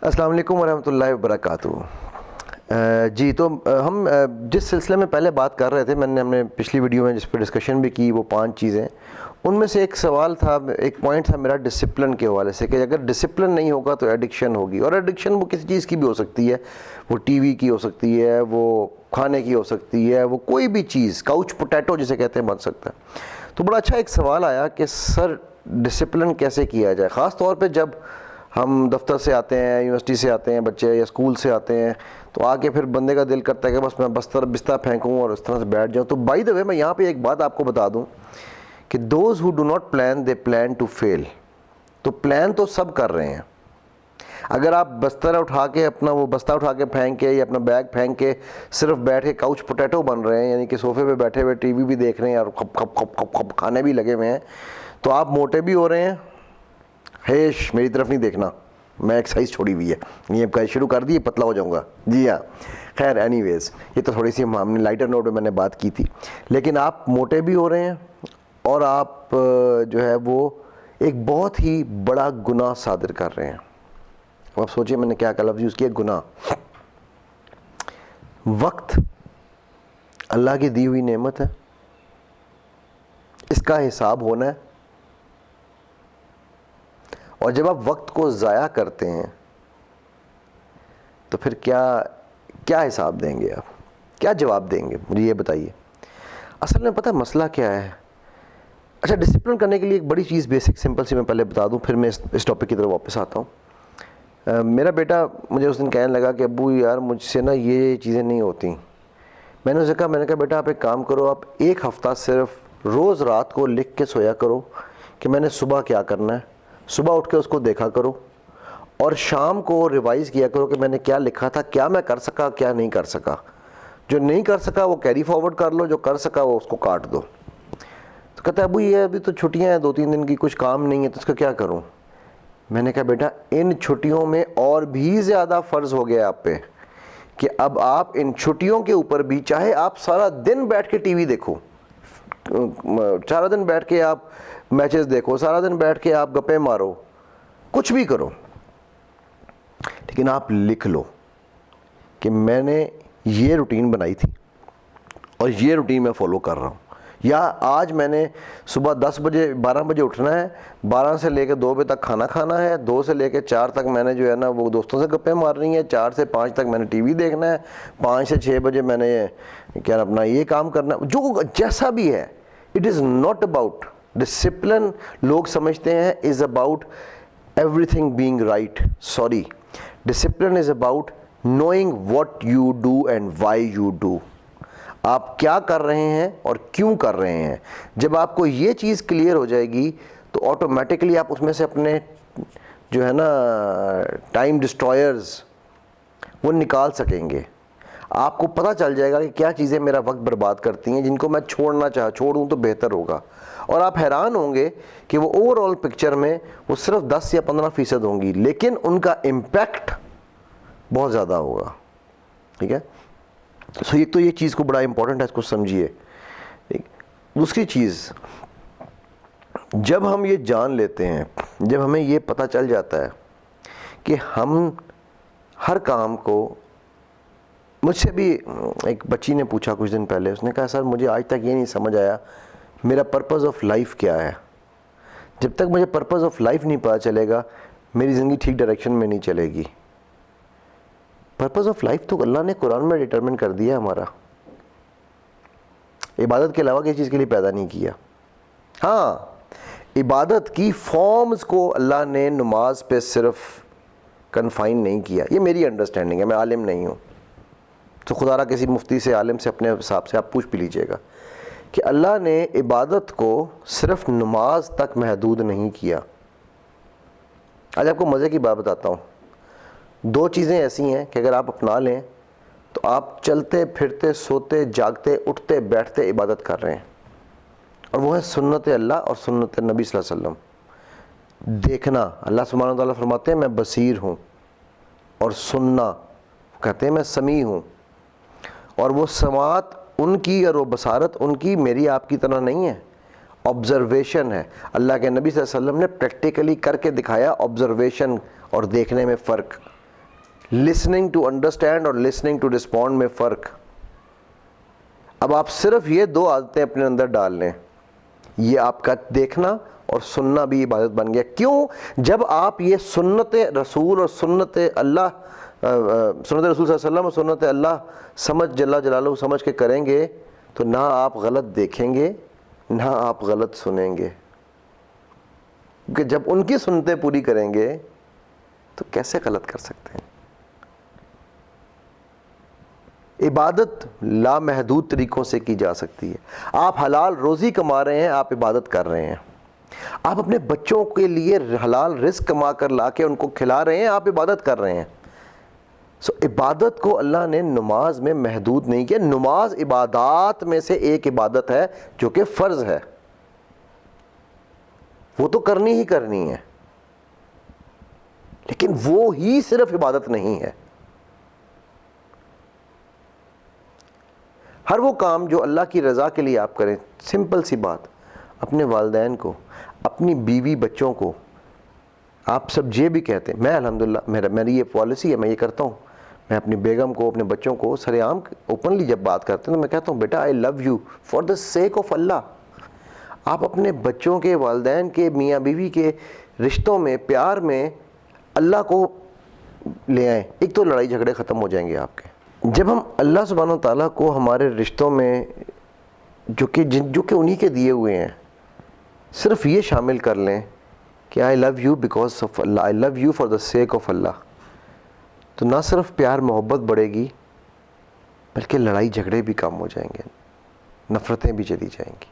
السلام علیکم ورحمۃ اللہ وبرکاتہ۔ جی تو ہم جس سلسلے میں پہلے بات کر رہے تھے، ہم نے پچھلی ویڈیو میں جس پہ ڈسکشن بھی کی، وہ 5 چیزیں، ان میں سے ایک سوال تھا، ایک پوائنٹ تھا میرا ڈسپلن کے حوالے سے، کہ اگر ڈسپلن نہیں ہوگا تو ایڈکشن ہوگی، اور ایڈکشن وہ کسی چیز کی بھی ہو سکتی ہے، وہ ٹی وی کی ہو سکتی ہے، وہ کھانے کی ہو سکتی ہے، وہ کوئی بھی چیز، کاؤچ پوٹیٹو جسے کہتے ہیں، بن سکتا ہے۔ تو بڑا اچھا ایک سوال آیا کہ سر ڈسپلن کیسے کیا جائے، خاص طور پہ جب ہم دفتر سے آتے ہیں، یونیورسٹی سے آتے ہیں بچے، یا اسکول سے آتے ہیں، تو آ کے پھر بندے کا دل کرتا ہے کہ بس میں بستر پھینکوں اور اس طرح سے بیٹھ جاؤں۔ تو بائی دا وے میں یہاں پہ ایک بات آپ کو بتا دوں کہ those who do not plan they plan to fail. تو پلان تو سب کر رہے ہیں۔ اگر آپ بستر اٹھا کے اپنا وہ بستہ اٹھا کے پھینک کے یا اپنا بیگ پھینک کے صرف بیٹھ کے کاؤچ پوٹیٹو بن رہے ہیں، یعنی کہ صوفے پہ بیٹھے ہوئے ٹی وی بھی دیکھ رہے ہیں اور کھپ کھپ کھپ کھپ کھپ کھانے بھی لگے ہوئے ہیں، تو آپ موٹے بھی ہو رہے ہیں۔ ہیش میری طرف نہیں دیکھنا، میں ایکسرسائز چھوڑی ہوئی ہے، یہ شروع کر دی، پتلا ہو جاؤں گا۔ جی ہاں، خیر اینی ویز، یہ تو تھوڑی سی ہم نے لائٹر نوٹ میں میں نے بات کی تھی، لیکن آپ موٹے بھی ہو رہے ہیں اور آپ جو ہے وہ ایک بہت ہی بڑا گناہ صادر کر رہے ہیں۔ آپ سوچیں میں نے کیا لفظ یوز کیا، گناہ۔ وقت اللہ کی دی ہوئی نعمت ہے، اس کا حساب ہونا ہے، اور جب آپ وقت کو ضائع کرتے ہیں تو پھر کیا حساب دیں گے، آپ کیا جواب دیں گے، مجھے یہ بتائیے۔ اصل میں پتہ مسئلہ کیا ہے؟ اچھا، ڈسپلن کرنے کے لیے ایک بڑی چیز بیسک سمپل سی میں پہلے بتا دوں، پھر میں اس ٹاپک کی طرف واپس آتا ہوں۔ میرا بیٹا مجھے اس دن کہنے لگا کہ ابو یار مجھ سے نا یہ چیزیں نہیں ہوتی۔ میں نے اسے کہا، بیٹا آپ ایک کام کرو، آپ ایک ہفتہ صرف روز رات کو لکھ کے سویا کرو کہ میں نے صبح کیا کرنا ہے، صبح اٹھ کے اس کو دیکھا کرو، اور شام کو ریوائز کیا کرو کہ میں نے کیا لکھا تھا، کیا میں کر سکا، کیا نہیں کر سکا۔ جو نہیں کر سکا وہ کیری فارورڈ کر لو، جو کر سکا وہ اس کو کاٹ دو۔ تو کہتا ہے ابو یہ ابھی تو چھٹیاں ہیں 2-3 دن کی، کچھ کام نہیں ہے، تو اس کا کیا کروں؟ میں نے کہا بیٹا ان چھٹیوں میں اور بھی زیادہ فرض ہو گیا آپ پہ کہ اب آپ ان چھٹیوں کے اوپر بھی، چاہے آپ سارا دن بیٹھ کے ٹی وی دیکھو، سارا دن بیٹھ کے آپ میچز دیکھو، سارا دن بیٹھ کے آپ گپے مارو، کچھ بھی کرو، لیکن آپ لکھ لو کہ میں نے یہ روٹین بنائی تھی اور یہ روٹین میں فالو کر رہا ہوں، یا آج میں نے صبح 12 بجے اٹھنا ہے، 12 سے لے کے 2 بجے تک کھانا کھانا ہے، 2 سے لے کے 4 تک میں نے جو ہے نا وہ دوستوں سے گپیں مارنی ہے، 4 سے 5 تک میں نے ٹی وی دیکھنا ہے، 5 سے 6 بجے میں نے کیا اپنا یہ کام کرنا ہے، جو جیسا بھی ہے۔ It is not about discipline, لوگ سمجھتے ہیں is about every thing being right, sorry, discipline is about knowing what you do and why you do. آپ کیا کر رہے ہیں اور کیوں کر رہے ہیں۔ جب آپ کو یہ چیز کلیئر ہو جائے گی تو آٹومیٹکلی آپ اس میں سے اپنے جو ہے نا ٹائم ڈسٹرائرز وہ نکال سکیں گے۔ آپ کو پتہ چل جائے گا کہ کیا چیزیں میرا وقت برباد کرتی ہیں، جن کو میں چھوڑوں تو بہتر ہوگا، اور آپ حیران ہوں گے کہ وہ اوور آل پکچر میں وہ صرف 10 یا 15% ہوں گی، لیکن ان کا امپیکٹ بہت زیادہ ہوگا۔ ٹھیک ہے، سو ایک تو یہ چیز کو بڑا امپورٹنٹ ہے، اس کو سمجھیے۔ دوسری چیز، جب ہم یہ جان لیتے ہیں، جب ہمیں یہ پتہ چل جاتا ہے کہ ہم ہر کام کو، مجھ سے بھی ایک بچی نے پوچھا کچھ دن پہلے، اس نے کہا سر مجھے آج تک یہ نہیں سمجھ آیا میرا پرپز آف لائف کیا ہے۔ جب تک مجھے پرپز آف لائف نہیں پتہ چلے گا میری زندگی ٹھیک ڈائریکشن میں نہیں چلے گی۔ پرپز آف لائف تو اللہ نے قرآن میں ڈیٹرمن کر دیا ہے ہمارا، عبادت کے علاوہ کسی چیز کے لیے پیدا نہیں کیا۔ ہاں، عبادت کی فارمز کو اللہ نے نماز پہ صرف کنفائن نہیں کیا، یہ میری انڈرسٹینڈنگ ہے، میں عالم نہیں ہوں، تو خدا را کسی مفتی سے، عالم سے اپنے حساب سے آپ پوچھ بھی لیجئے گا کہ اللہ نے عبادت کو صرف نماز تک محدود نہیں کیا۔ آج آپ کو مزے کی بات بتاتا ہوں، 2 چیزیں ایسی ہیں کہ اگر آپ اپنا لیں تو آپ چلتے پھرتے سوتے جاگتے اٹھتے بیٹھتے عبادت کر رہے ہیں، اور وہ ہے سنت اللہ اور سنت نبی صلی اللہ علیہ وسلم۔ دیکھنا، اللہ سبحانہ وتعالیٰ فرماتے ہیں میں بصیر ہوں، اور سننا کہتے ہیں میں سمیع ہوں، اور وہ سماعت ان کی اور وہ بصارت ان کی میری آپ کی طرح نہیں ہے، آبزرویشن ہے۔ اللہ کے نبی صلی اللہ علیہ وسلم نے پریکٹیکلی کر کے دکھایا آبزرویشن اور دیکھنے میں فرق۔ لسننگ ٹو انڈرسٹینڈ اور لسننگ ٹو رسپونڈ میں فرق. اب آپ صرف یہ 2 عادتیں اپنے اندر ڈال لیں, یہ آپ کا دیکھنا اور سننا بھی عبادت بن گیا. کیوں؟ جب آپ یہ سنت رسول اور سنت اللہ صلی اللہ علیہ وسلم اور سنت اللہ سمجھ جل جلالہ سمجھ کے کریں گے تو نہ آپ غلط دیکھیں گے نہ آپ غلط سنیں گے. کیونکہ جب ان کی سنتیں پوری کریں گے تو کیسے غلط کر سکتے ہیں؟ عبادت لامحدود طریقوں سے کی جا سکتی ہے. آپ حلال روزی کما رہے ہیں, آپ عبادت کر رہے ہیں. آپ اپنے بچوں کے لیے حلال رزق کما کر لا کے ان کو کھلا رہے ہیں, آپ عبادت کر رہے ہیں. عبادت کو اللہ نے نماز میں محدود نہیں کیا. نماز عبادات میں سے ایک عبادت ہے جو کہ فرض ہے, وہ تو کرنی ہی کرنی ہے, لیکن وہ ہی صرف عبادت نہیں ہے. ہر وہ کام جو اللہ کی رضا کے لیے آپ کریں, سمپل سی بات, اپنے والدین کو, اپنی بیوی بچوں کو, آپ سب یہ بھی کہتے ہیں, میں الحمدللہ میری یہ پالیسی ہے, میں یہ کرتا ہوں. میں اپنی بیگم کو, اپنے بچوں کو سر عام اوپنلی جب بات کرتے ہیں تو میں کہتا ہوں, بیٹا I love you for the sake of Allah. آپ اپنے بچوں کے, والدین کے, میاں بیوی کے رشتوں میں, پیار میں اللہ کو لے آئیں. ایک تو لڑائی جھگڑے ختم ہو جائیں گے آپ کے. جب ہم اللہ سبحانہ و تعالیٰ کو ہمارے رشتوں میں جو کہ انہی کے دیے ہوئے ہیں صرف یہ شامل کر لیں کہ I love you because of Allah, I love you for the sake of Allah, تو نہ صرف پیار محبت بڑھے گی بلکہ لڑائی جھگڑے بھی کم ہو جائیں گے, نفرتیں بھی چلی جائیں گی.